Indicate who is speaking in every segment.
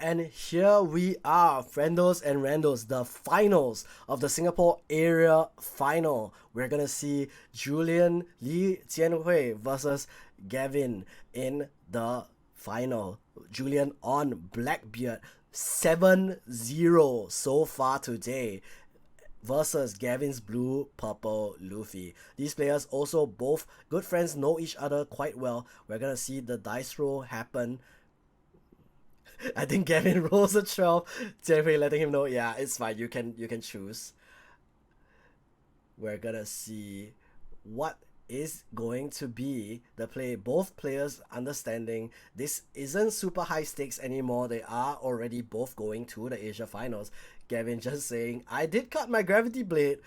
Speaker 1: And here we are, friendos and randos, the finals of the Singapore area final. We're gonna see Julien Li Jianhui versus Gavin in the final. Julien on Blackbeard, 7-0 so far today versus Gavin's blue purple Luffy. These players also both good friends, know each other quite well. We're gonna see the dice roll happen. I think Gavin rolls a 12. Jianhui letting him know, yeah, it's fine. You can choose. We're gonna see what is going to be the play. Both players understanding this isn't super high stakes anymore. They are already both going to the Asia finals. Gavin just saying, I did cut my gravity blade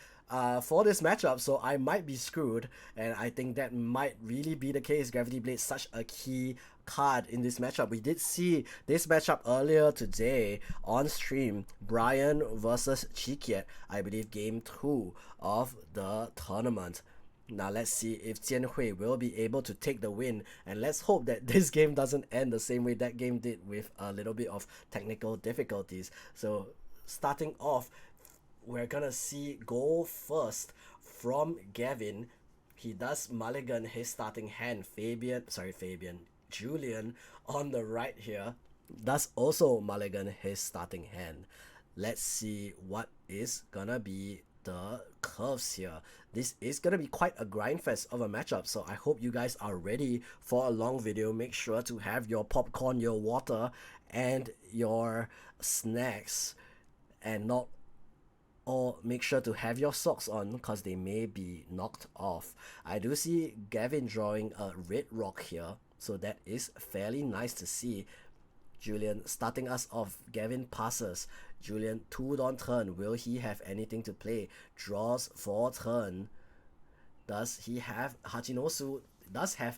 Speaker 1: for this matchup, so I might be screwed, and I think that might really be the case. Gravity Blade such a key card in this matchup. We did see this matchup earlier today on stream, Brian versus Chikiet, I believe game 2 of the tournament. Now let's see if Jianhui will be able to take the win, and let's hope that this game doesn't end the same way that game did, with a little bit of technical difficulties. So starting off, we're gonna see go first from Gavin. He does mulligan his starting hand. Julien on the right here does also mulligan his starting hand. Let's see what is gonna be the curves here. This is gonna be quite a grind fest of a matchup, so I hope you guys are ready for a long video. Make sure to have your popcorn, your water, and your snacks, and not or make sure to have your socks on because they may be knocked off. I do see Gavin drawing a red rock here, so that is fairly nice to see. Julien starting us off. Gavin passes. Julien 2 on turn. Will he have anything to play? Draws for turn. Does he have Hachinosu? Does have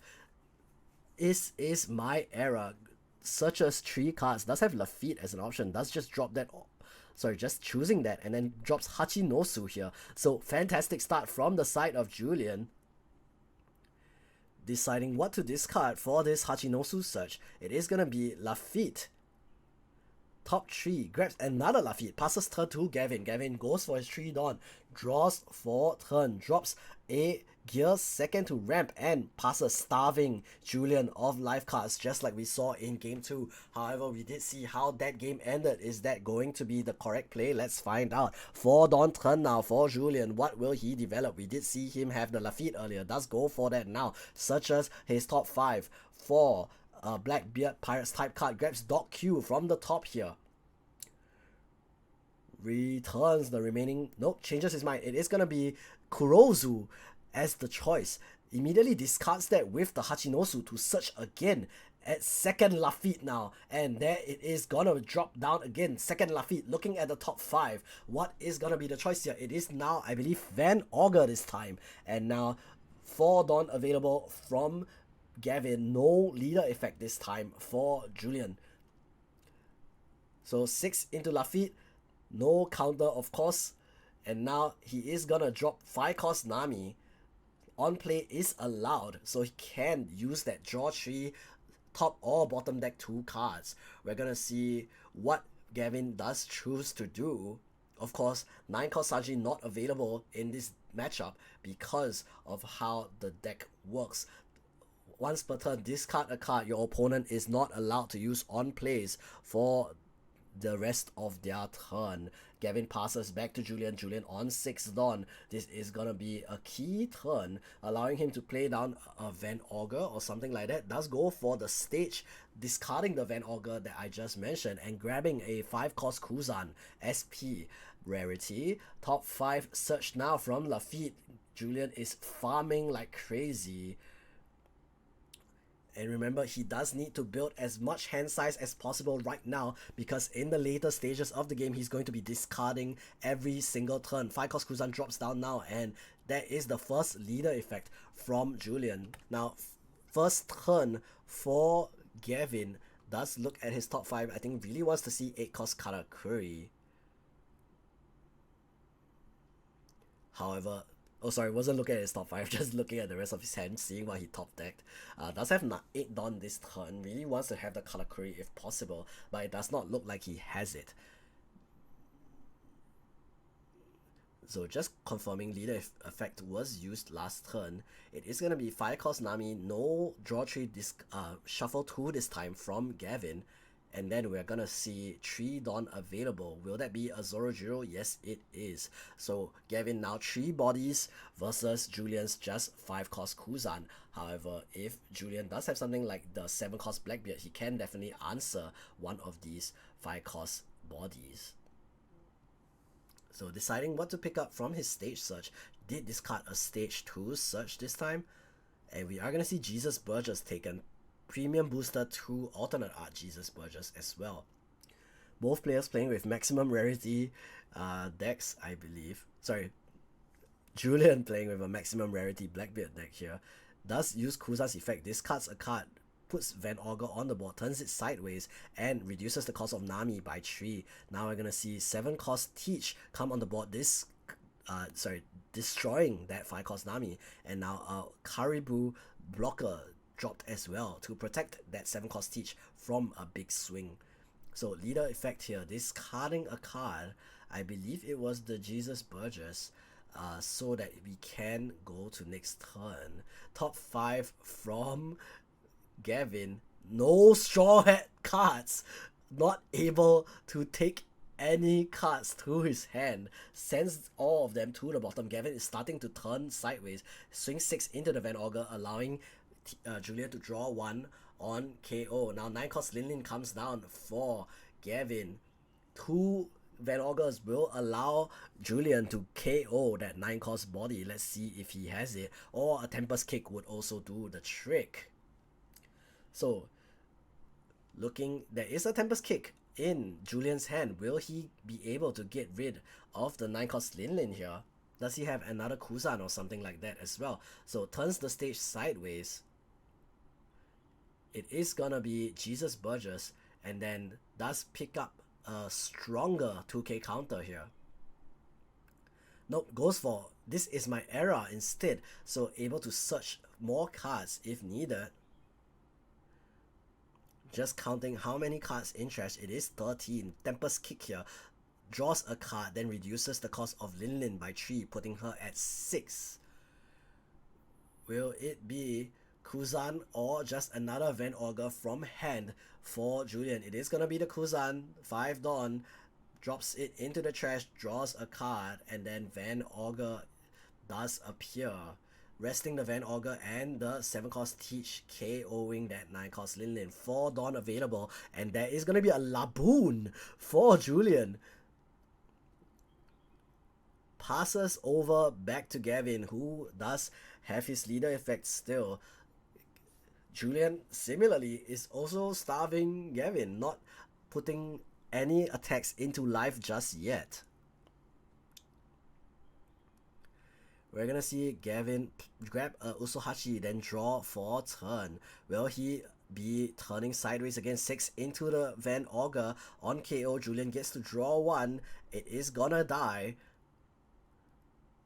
Speaker 1: Is my era. Searches 3 cards. Does have Lafitte as an option. Does just drop that. Sorry, just choosing that, and then drops Hachinosu here. So fantastic start from the side of Julien. Deciding what to discard for this Hachinosu search. It is gonna be Lafitte. Top 3, grabs another Lafitte, passes turn to Gavin. Gavin goes for his 3 Dawn, draws for turn, drops a gear second to ramp, and passes starving Julien of life cards, just like we saw in game 2. However, we did see how that game ended. Is that going to be the correct play? Let's find out. 4 Dawn turn now for Julien. What will he develop? We did see him have the Lafitte earlier. Does go for that now. Searches his top 5 for Blackbeard Pirates type card, grabs Dog Q from the top here. Returns the remaining, nope, changes his mind. It is gonna be Kurozu as the choice. Immediately discards that with the Hachinosu to search again at second Lafitte now, and there it is gonna drop down again. Second Lafitte, looking at the top 5. What is gonna be the choice here? It is now, I believe, Van Augur this time, and now 4 Dawn available from Gavin. No leader effect this time for Julien. So 6 into Lafitte, no counter of course, and now he is gonna drop 5 cost Nami. On play is allowed, so he can use that draw 3 top or bottom deck 2 cards. We're gonna see what Gavin does choose to do. Of course, 9 cost Sanji not available in this matchup because of how the deck works. Once per turn, discard a card your opponent is not allowed to use on plays for the rest of their turn. Gavin passes back to Julien. Julien on 6 Dawn. This is gonna be a key turn, allowing him to play down a Van Augur or something like that. Does go for the stage, discarding the Van Augur that I just mentioned and grabbing a 5 cost Kuzan SP rarity. Top 5 search now from Lafitte. Julien is farming like crazy. And remember, he does need to build as much hand size as possible right now, because in the later stages of the game, he's going to be discarding every single turn. 5 cost Kuzan drops down now, and that is the first leader effect from Julien. Now, first turn for Gavin does look at his top 5. I think really wants to see 8 cost Karakuri. However, Oh, sorry, wasn't looking at his top 5, just looking at the rest of his hand, seeing what he top decked. Does have 8 Dawn this turn, really wants to have the Karakuri if possible, but it does not look like he has it. So just confirming leader effect was used last turn. It is going to be 5 cost Nami, no draw 3, shuffle 2 this time from Gavin. And then we're gonna see 3 Dawn available. Will that be a Zoro Jiro? Yes, it is. So Gavin now 3 bodies versus Julien's just 5 cost Kuzan. However, if Julien does have something like the 7 cost Blackbeard, he can definitely answer one of these 5 cost bodies. So deciding what to pick up from his stage search, did discard a stage 2 search this time. And we are gonna see Jesus Burgess taken. Premium booster to alternate art Jesus Burgess as well. Both players playing with maximum rarity decks, I believe. Sorry, Julien playing with a maximum rarity Blackbeard deck here. Does use Kuzan's effect, discards a card, puts Van Augur on the board, turns it sideways, and reduces the cost of Nami by 3. Now we're gonna see 7 cost Teach come on the board. Destroying that 5 cost Nami, and now a Caribou blocker dropped as well to protect that 7 cost Teach from a big swing. So leader effect here, discarding a card, I believe it was the Jesus Burgess, so that we can go to next turn. Top 5 from Gavin, no straw hat cards, not able to take any cards to his hand, sends all of them to the bottom. Gavin is starting to turn sideways, swing 6 into the Van Augur, allowing Julien to draw 1 on KO. Now 9 cost Lin comes down for Gavin. 2 Van Augurs will allow Julien to KO that 9 cost body. Let's see if he has it. Or a Tempest Kick would also do the trick. So looking, there is a Tempest Kick in Julien's hand. Will he be able to get rid of the 9 cost Lin here? Does he have another Kuzan or something like that as well? So turns the stage sideways. It is gonna be Jesus Burgess, and then does pick up a stronger 2k counter here. Nope, goes for this is my era instead, so able to search more cards if needed. Just counting how many cards in trash, it is 13. Tempest Kick here, draws a card, then reduces the cost of Lin by 3, putting her at 6. Will it be Kuzan or just another Van Augur from hand for Julien? It is gonna be the Kuzan. 5 Dawn, drops it into the trash, draws a card, and then Van Augur does appear, resting the Van Augur and the 7 cost Teach, KOing that 9 cost Lin. 4 Dawn available, and there is gonna be a Laboon for Julien. Passes over back to Gavin, who does have his leader effect still. Julien similarly is also starving Gavin, not putting any attacks into life just yet. We're gonna see Gavin grab a Usohachi, then draw for turn. Will he be turning sideways again? 6 into the Van Augur on KO. Julien gets to draw 1. It is gonna die.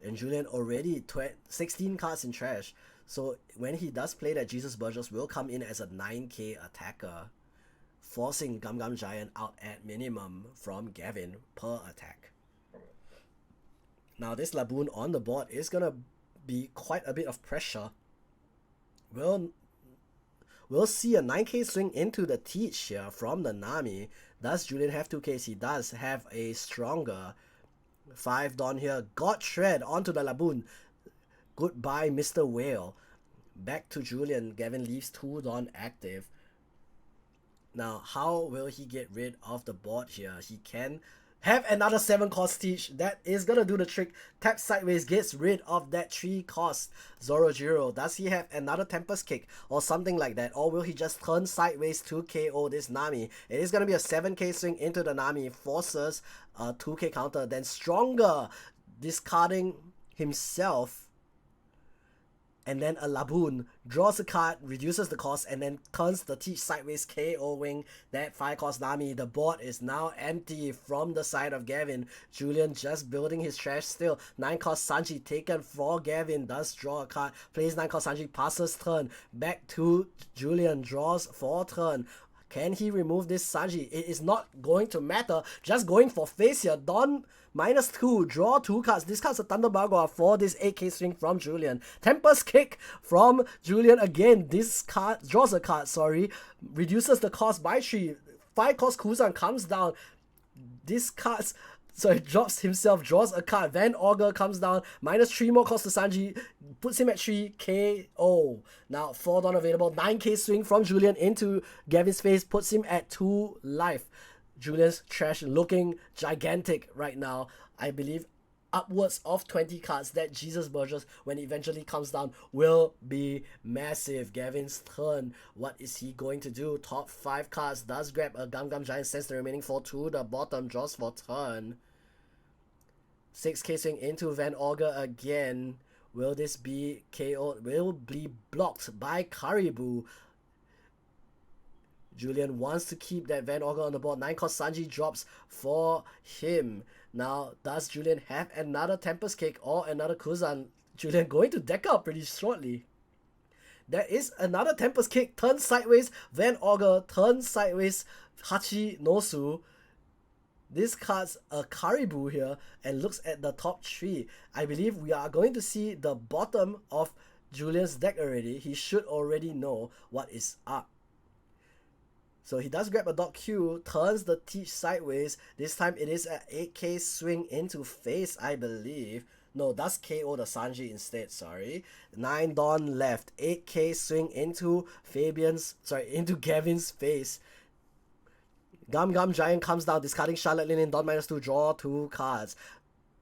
Speaker 1: And Julien already 16 cards in trash. So when he does play that, Jesus Burgess will come in as a 9k attacker, forcing Gum Gum Giant out at minimum from Gavin per attack. Now this Laboon on the board is gonna be quite a bit of pressure. We'll see a 9k swing into the Teach here from the Nami. Does Julien have 2ks? He does have a stronger 5 Dawn here. Got Shred onto the Laboon. Goodbye, Mr. Whale. Back to Julien. Gavin leaves 2 Dawn active. Now, how will he get rid of the board here? He can have another 7 cost Teach. That is gonna do the trick. Tap sideways, gets rid of that 3 cost Zoro Jiro. Does he have another Tempest Kick or something like that? Or will he just turn sideways to KO this Nami? It is gonna be a 7k swing into the Nami. Forces a 2k counter. Then stronger, discarding himself. and then a Laboon, draws a card, reduces the cost, and then turns the Teach sideways, KOing that 5-cost Nami. The board is now empty from the side of Gavin. Julien just building his trash still. 9-cost Sanji taken for Gavin, does draw a card, plays 9-cost Sanji, passes turn, back to Julien, draws for turn. Can he remove this Sanji? It is not going to matter. Just going for face here. Don -2. Draw 2 cards. This card's a Thunder Bargoa for this 8k swing from Julien. Tempest Kick from Julien again. This card draws a card, sorry. Reduces the cost by 3. 5-cost Kuzan comes down. This card's drops himself, draws a card. Van Augur comes down, -3 more cost to Sanji, puts him at 3 KO. Now 4 Dawn available, 9k swing from Julien into Gavin's face, puts him at 2 life. Julien's trash looking gigantic right now. I believe upwards of 20 cards. That Jesus Burgess, when it eventually comes down, will be massive. Gavin's turn. What is he going to do? Top 5 cards. Does grab a Gum Gum Giant, sends the remaining 4 to the bottom, draws for turn. 6k swing into Van Augur again. Will this be KO? Will be blocked by Caribou. Julien wants to keep that Van Augur on the board. 9-cost Sanji drops for him. Now, does Julien have another Tempest Kick or another Kuzan? Julien going to deck out pretty shortly. There is another Tempest Kick. Turns sideways. Van Augur turns sideways. Hachi Nosu. This card's a Caribou here and looks at the top 3. I believe we are going to see the bottom of Julien's deck already. He should already know what is up. So he does grab a Dot Q, turns the Teach sideways. This time it is an 8k swing into face, I believe. No, does KO the Sanji instead, sorry. 9 Dawn left. 8k swing into into Gavin's face. Gum Gum Giant comes down, discarding Charlotte Linen, Dawn -2, draw 2 cards.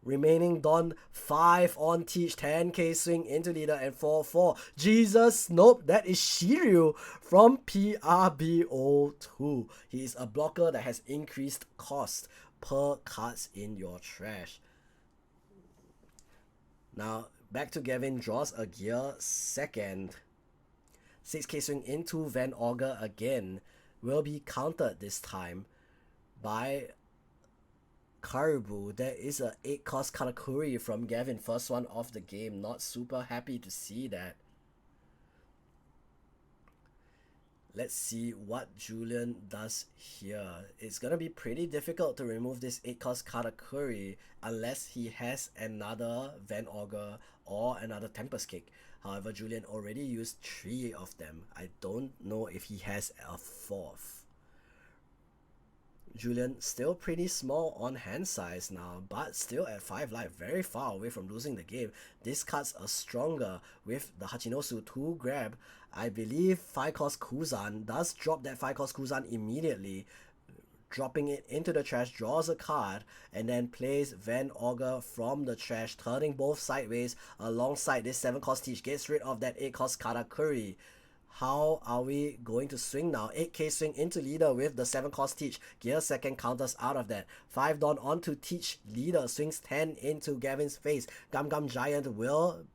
Speaker 1: Remaining Dawn 5 on Teach, 10k swing into leader, and 4-4. Jesus, nope, that is Shiryu from PRBO2. He is a blocker that has increased cost per cards in your trash. Now, back to Gavin, draws a gear second. 6k swing into Van Augur again. Will be countered this time by Caribou. There is a 8-cost Katakuri from Gavin, first one of the game. Not super happy to see that. Let's see what Julien does here. It's gonna be pretty difficult to remove this 8-cost Katakuri unless he has another Van Augur or another Tempest Kick. However, Julien already used 3 of them. I don't know if he has a 4th. Julien still pretty small on hand size now, but still at 5 life, very far away from losing the game. These cards are stronger with the Hachinosu to grab. I believe 5-cost Kuzan does drop that 5-cost Kuzan immediately, dropping it into the trash, draws a card, and then plays Van Augur from the trash, turning both sideways alongside this 7-cost Teach, gets rid of that 8-cost Katakuri. How are we going to swing now? 8k swing into leader with the 7-cost Teach. Gear second counters out of that. 5 Dawn onto Teach. Leader swings 10 into Gavin's face. Gum Gum Giant will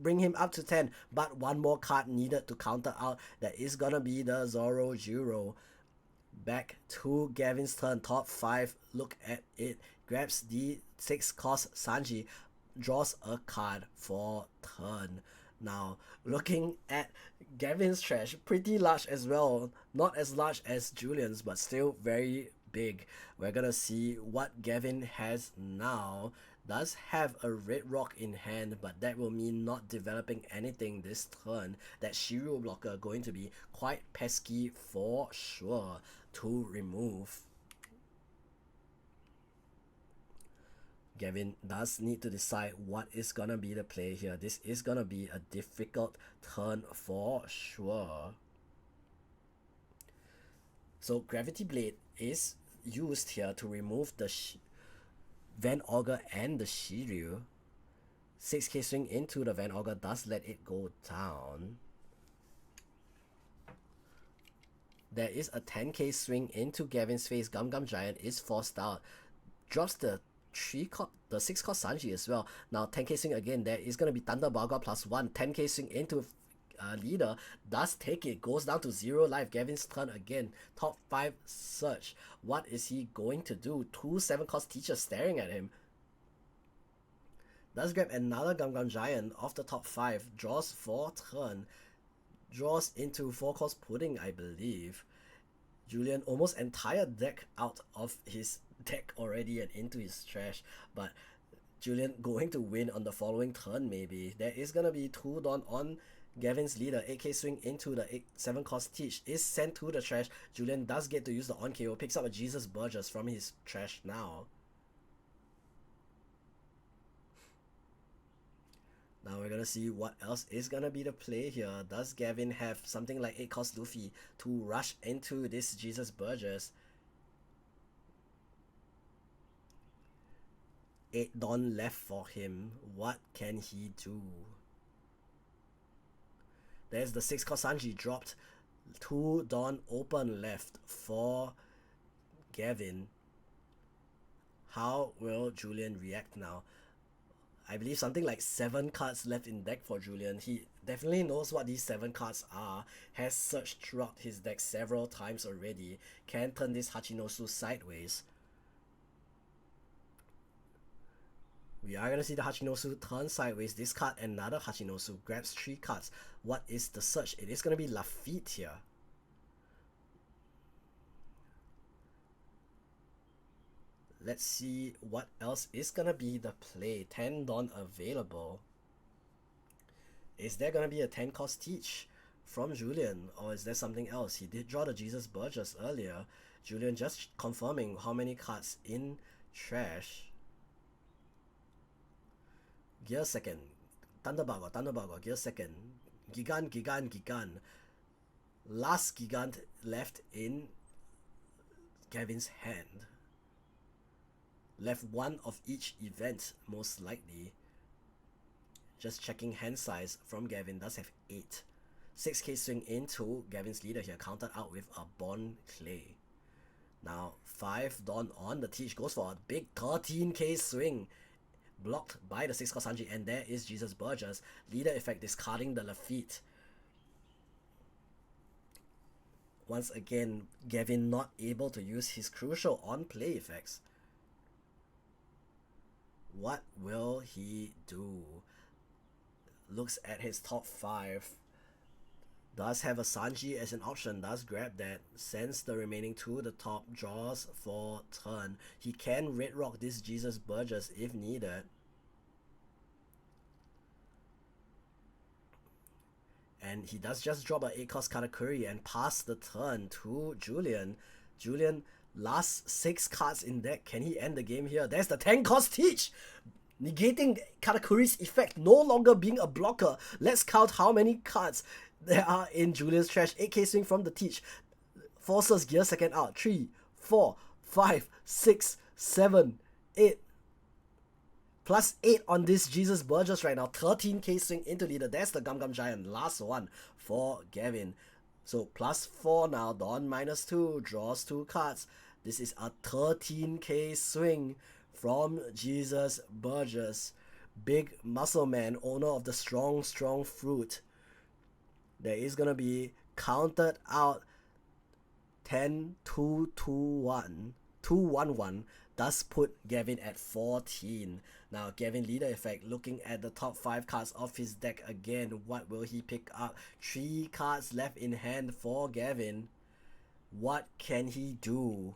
Speaker 1: bring him up to 10, but one more card needed to counter out. That is gonna be the Zoro Juro. Back to Gavin's turn. Top 5. Look at it. Grabs the 6-cost Sanji. Draws a card for turn. Now, looking at Gavin's trash, pretty large as well. Not as large as Julien's, but still very big. We're gonna see what Gavin has now. Does have a red rock in hand, but that will mean not developing anything this turn. That Shiryu blocker going to be quite pesky for sure to remove. Gavin does need to decide what is gonna be the play here. This is gonna be a difficult turn for sure. So Gravity Blade is used here to remove the Van Augur and the Shiryu. 6k swing into the Van Augur does let it go down. There is a 10k swing into Gavin's face. Gum Gum Giant is forced out. Drops the the 6 cost Sanji as well. Now 10k swing again, there is gonna be Thunder Barga +1, 10k swing into leader, does take it, goes down to 0 life. Gavin's turn again, top 5 search. What is he going to do? 2 7 cost teachers staring at him. Does grab another Gum Giant off the top 5, draws 4 turn, draws into 4 cost Pudding, I believe. Julien almost entire deck out of his deck already and into his trash, but Julien going to win on the following turn maybe. There is gonna be 2 Dawn on Gavin's leader, 8k swing into the 7 cost teach, is sent to the trash. Julien does get to use the on KO, picks up a Jesus Burgess from his trash now. Now we're gonna see what else is gonna be the play here. Does Gavin have something like 8 cost Luffy to rush into this Jesus Burgess? 8 Dawn left for him. What can he do? There's the 6 cost Sanji dropped. 2 Dawn open left for Gavin. How will Julien react now? I believe something like 7 cards left in deck for Julien. He definitely knows what these 7 cards are, has searched throughout his deck several times already, can turn this Hachinosu sideways. We are going to see the Hachinosu turn sideways, discard another Hachinosu, grabs 3 cards. What is the search? It is going to be Lafitte here. Let's see what else is gonna be the play. 10 Dawn available. Is there gonna be a 10 cost teach from Julien, or is there something else? He did draw the Jesus Burgess earlier. Julien just confirming how many cards in trash. Gear second. Thunderbargo, gear second. Gigant. Last Gigant left in Gavin's hand. Left 1 of each event, most likely. Just checking hand size from Gavin, does have 8. 6k swing into Gavin's leader here, countered out with a Bond Clay. Now 5 Dawn on, the teach goes for a big 13k swing. Blocked by the 6 cost Sanji, and there is Jesus Burgess. Leader effect discarding the Lafitte. Once again, Gavin not able to use his crucial on play effects. What will he do? Looks at his top 5. Does have a Sanji as an option. Does grab that. Sends the remaining 2 to the top. Draws for turn. He can red rock this Jesus Burgess if needed. And he does just drop a 8 cost Katakuri and pass the turn to Julien. Julien, last 6 cards in deck. Can he end the game here? There's the 10 cost teach! Negating Katakuri's effect, no longer being a blocker. Let's count how many cards there are in Julien's trash. 8k swing from the teach. Forces gear second out. 3, 4, 5, 6, 7, 8. Plus 8 on this Jesus Burgess right now. 13k swing into leader. There's the Gum Giant. Last one for Gavin. So plus 4 now. Dawn minus 2. Draws 2 cards. This is a 13k swing from Jesus Burgess. Big muscle man, owner of the strong fruit. There is gonna be counted out 10, 2, 2, 1. 2, 1, 1. Does put Gavin at 14. Now Gavin leader effect, looking at the top 5 cards of his deck again. What will he pick up? 3 cards left in hand for Gavin. What can he do?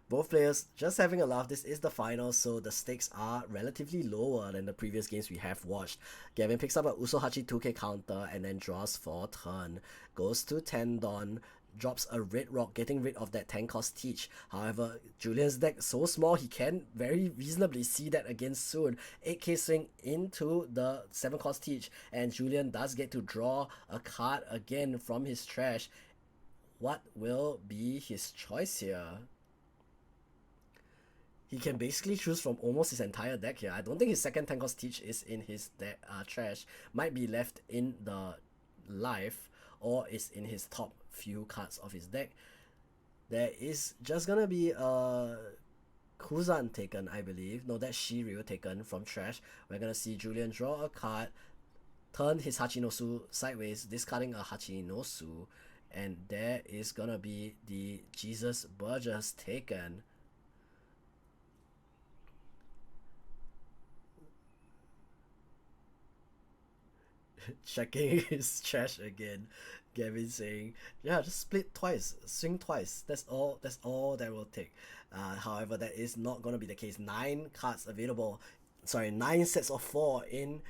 Speaker 1: Both players just having a laugh. This is the final, so the stakes are relatively lower than the previous games we have watched. Gavin picks up a Usohachi 2k counter and then draws for turn. Goes to 10 Dawn. Drops a red rock, getting rid of that 10 cost teach. However, Julien's deck so small, he can very reasonably see that again soon. 8k swing into the 7 cost teach, and Julien does get to draw a card again from his trash. What will be his choice here? He can basically choose from almost his entire deck here. I don't think his second 10 cost teach is in his deck, trash. Might be left in the life, or is in his top few cards of his deck. There is just gonna be a Kuzan taken, I believe. No, that's Shiryu taken from trash. We're gonna see Julien draw a card, turn his Hachinosu sideways, discarding a Hachinosu, and there is gonna be the Jesus Burgess taken. Checking his trash again. Gavin saying, yeah, just split twice, swing twice. That's all that will take. However, that is not gonna be the case. 9 cards available. Sorry, 9 sets of 4 in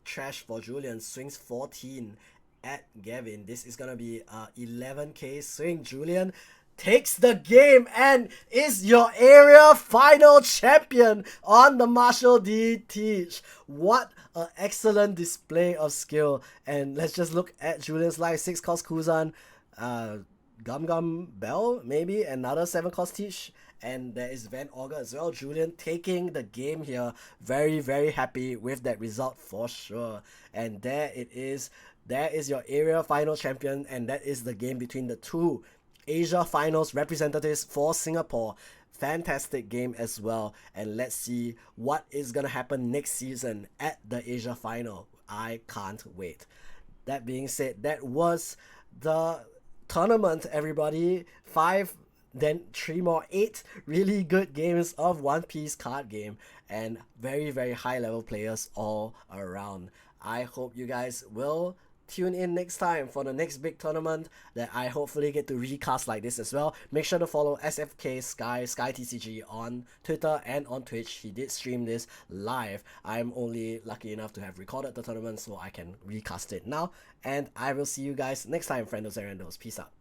Speaker 1: trash for Julien. Swings 14 at Gavin. This is gonna be 11k swing. Julien takes the game and is your area final champion on the Marshall D Teach. What an excellent display of skill. And let's just look at Julien's life. 6 cost Kuzan, Gum Gum Bell, maybe another 7 cost Teach. And there is Van Auger as well. Julien taking the game here. Very, very happy with that result for sure. And there it is. There is your area final champion. And that is the game between the two Asia finals representatives for Singapore. Fantastic game as well. And let's see what is going to happen next season at the Asia final. I can't wait. That being said, that was the tournament, everybody. 5, then 3 more, 8 really good games of One Piece card game, and very, very high level players all around. I hope you guys will tune in next time for the next big tournament that I hopefully get to recast like this as well. Make sure to follow SFK Sky TCG on Twitter and on Twitch. He did stream this live. I'm only lucky enough to have recorded the tournament so I can recast it now. And I will see you guys next time, friendos and randos. Peace out.